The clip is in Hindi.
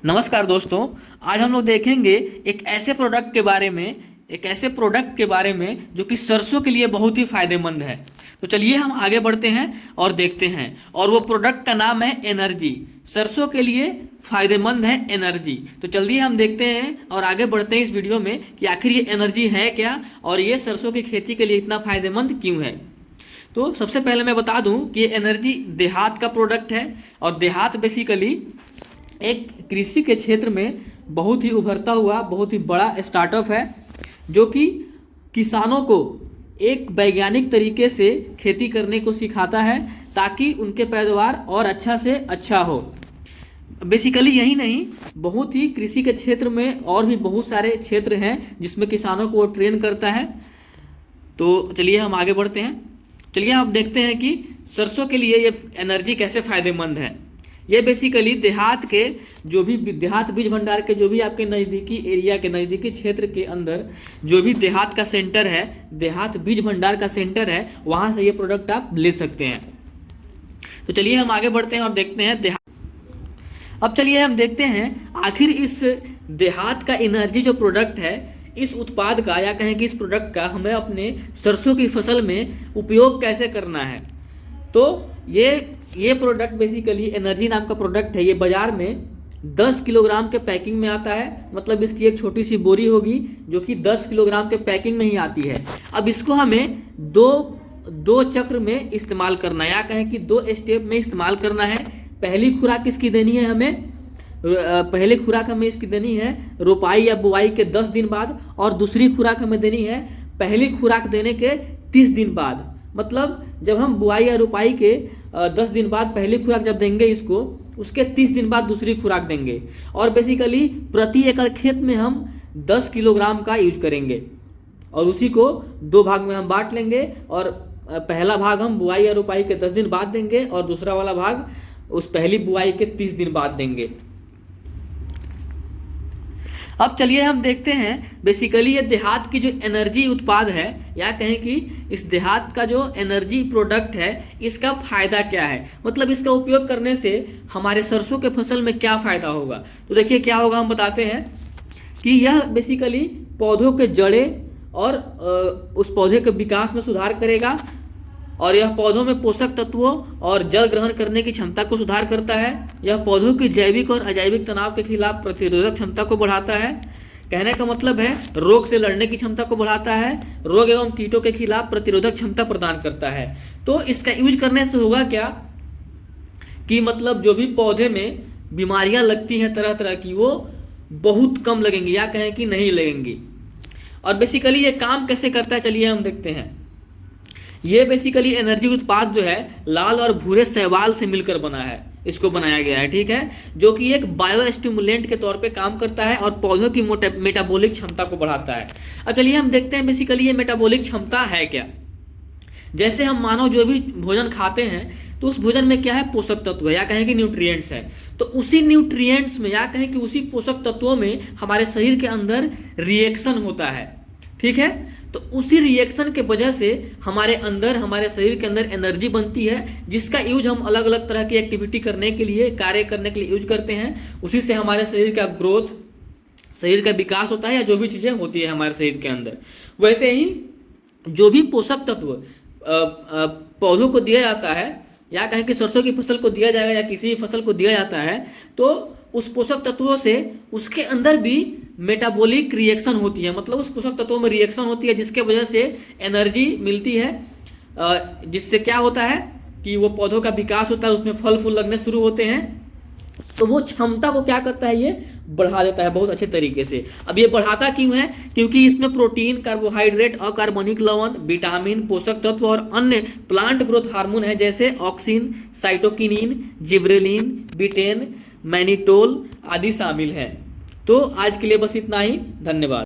नमस्कार दोस्तों। आज हम लोग देखेंगे एक ऐसे प्रोडक्ट के बारे में जो कि सरसों के लिए बहुत ही फायदेमंद है। तो चलिए हम आगे बढ़ते हैं और देखते हैं। और वो प्रोडक्ट का नाम है एनर्जी। सरसों के लिए फायदेमंद है एनर्जी। तो जल्दी हम देखते हैं और आगे बढ़ते हैं इस वीडियो में कि आखिर ये एनर्जी है क्या और ये सरसों की खेती के लिए इतना फायदेमंद क्यों है। तो सबसे पहले मैं बता दूं कि ये एनर्जी देहात का प्रोडक्ट है और देहात बेसिकली एक कृषि के क्षेत्र में बहुत ही उभरता हुआ बहुत ही बड़ा स्टार्टअप है जो कि किसानों को एक वैज्ञानिक तरीके से खेती करने को सिखाता है ताकि उनके पैदावार और अच्छा से अच्छा हो। बेसिकली यही नहीं, बहुत ही कृषि के क्षेत्र में और भी बहुत सारे क्षेत्र हैं जिसमें किसानों को वो ट्रेन करता है। तो चलिए हम आगे बढ़ते हैं। चलिए आप देखते हैं कि सरसों के लिए ये एनर्जी कैसे फ़ायदेमंद है। ये बेसिकली देहात के जो भी देहात बीज भंडार के जो भी आपके नज़दीकी एरिया के नज़दीकी क्षेत्र के अंदर जो भी देहात का सेंटर है, देहात बीज भंडार का सेंटर है, वहाँ से ये प्रोडक्ट आप ले सकते हैं। तो चलिए हम आगे बढ़ते हैं और देखते हैं देहात। अब चलिए हम देखते हैं आखिर इस देहात का एनर्जी जो प्रोडक्ट है, इस उत्पाद का या कहें कि इस प्रोडक्ट का हमें अपने सरसों की फसल में उपयोग कैसे करना है। तो ये प्रोडक्ट बेसिकली एनर्जी नाम का प्रोडक्ट है। ये बाज़ार में 10 किलोग्राम के पैकिंग में आता है। मतलब इसकी एक छोटी सी बोरी होगी जो कि 10 किलोग्राम के पैकिंग में ही आती है। अब इसको हमें दो चक्र में इस्तेमाल करना है या कहें कि 2 स्टेप में इस्तेमाल करना है। पहली खुराक इसकी देनी है हमें, पहली खुराक हमें इसकी देनी है रोपाई या बुआई के 10 दिन बाद, और दूसरी खुराक हमें देनी है पहली खुराक देने के 30 दिन बाद। मतलब जब हम बुआई या रोपाई के 10 दिन बाद पहली खुराक जब देंगे इसको, उसके 30 दिन बाद दूसरी खुराक देंगे। और बेसिकली प्रति एकड़ खेत में हम 10 किलोग्राम का यूज करेंगे और उसी को 2 भाग में हम बांट लेंगे। और पहला भाग हम बुआई या रोपाई के 10 दिन बाद देंगे और दूसरा वाला भाग उस पहली बुआई के 30 दिन बाद देंगे। अब चलिए हम देखते हैं बेसिकली ये देहात की जो एनर्जी उत्पाद है या कहें कि इस देहात का जो एनर्जी प्रोडक्ट है, इसका फ़ायदा क्या है। मतलब इसका उपयोग करने से हमारे सरसों के फसल में क्या फ़ायदा होगा। तो देखिए क्या होगा, हम बताते हैं कि यह बेसिकली पौधों के जड़ें और उस पौधे के विकास में सुधार करेगा और यह पौधों में पोषक तत्वों और जल ग्रहण करने की क्षमता को सुधार करता है। यह पौधों की जैविक और अजैविक तनाव के खिलाफ प्रतिरोधक क्षमता को बढ़ाता है। कहने का मतलब है रोग से लड़ने की क्षमता को बढ़ाता है, रोग एवं कीटों के खिलाफ प्रतिरोधक क्षमता प्रदान करता है। तो इसका यूज करने से होगा क्या कि मतलब जो भी पौधे में बीमारियां लगती हैं तरह तरह की, वो बहुत कम लगेंगी या कहें कि नहीं लगेंगी। और बेसिकली ये काम कैसे करता है चलिए हम देखते हैं। ये बेसिकली एनर्जी उत्पाद जो है लाल और भूरे शैवाल से मिलकर बना है, इसको बनाया गया है, ठीक है, जो कि एक बायो स्टिमुलेंट के तौर पे काम करता है और पौधों की मेटाबॉलिक क्षमता को बढ़ाता है। अब चलिए हम देखते हैं बेसिकली ये मेटाबॉलिक क्षमता है क्या। जैसे हम मानव जो भी भोजन खाते हैं तो उस भोजन में क्या है, पोषक तत्व है या कहें कि न्यूट्रिएंट्स है। तो उसी न्यूट्रिएंट्स में या कहें कि उसी पोषक तत्वों में हमारे शरीर के अंदर रिएक्शन होता है, ठीक है। तो उसी रिएक्शन के वजह से हमारे शरीर के अंदर एनर्जी बनती है, जिसका यूज हम अलग अलग तरह की एक्टिविटी करने के लिए, कार्य करने के लिए यूज करते हैं। उसी से हमारे शरीर का ग्रोथ, शरीर का विकास होता है या जो भी चीज़ें होती है हमारे शरीर के अंदर। वैसे ही जो भी पोषक तत्व पौधों को दिया जाता है या कहें कि सरसों की फसल को दिया जाएगा या किसी भी फसल को दिया जाता है, तो उस पोषक तत्वों से उसके अंदर भी मेटाबॉलिक रिएक्शन होती है। मतलब उस पोषक तत्वों में रिएक्शन होती है जिसके वजह से एनर्जी मिलती है, जिससे क्या होता है कि वो पौधों का विकास होता है, उसमें फल फूल लगने शुरू होते हैं। तो वो क्षमता को क्या करता है, ये बढ़ा देता है बहुत अच्छे तरीके से। अब ये बढ़ाता क्यों है, क्योंकि इसमें प्रोटीन, कार्बोहाइड्रेट, अकार्बनिक लवण, विटामिन, पोषक तत्व और अन्य प्लांट ग्रोथ हार्मोन है जैसे ऑक्सिन, साइटोकिनिन, जिब्रेलिन, बिटेन, मैनिटोल आदि शामिल हैं। तो आज के लिए बस इतना ही। धन्यवाद।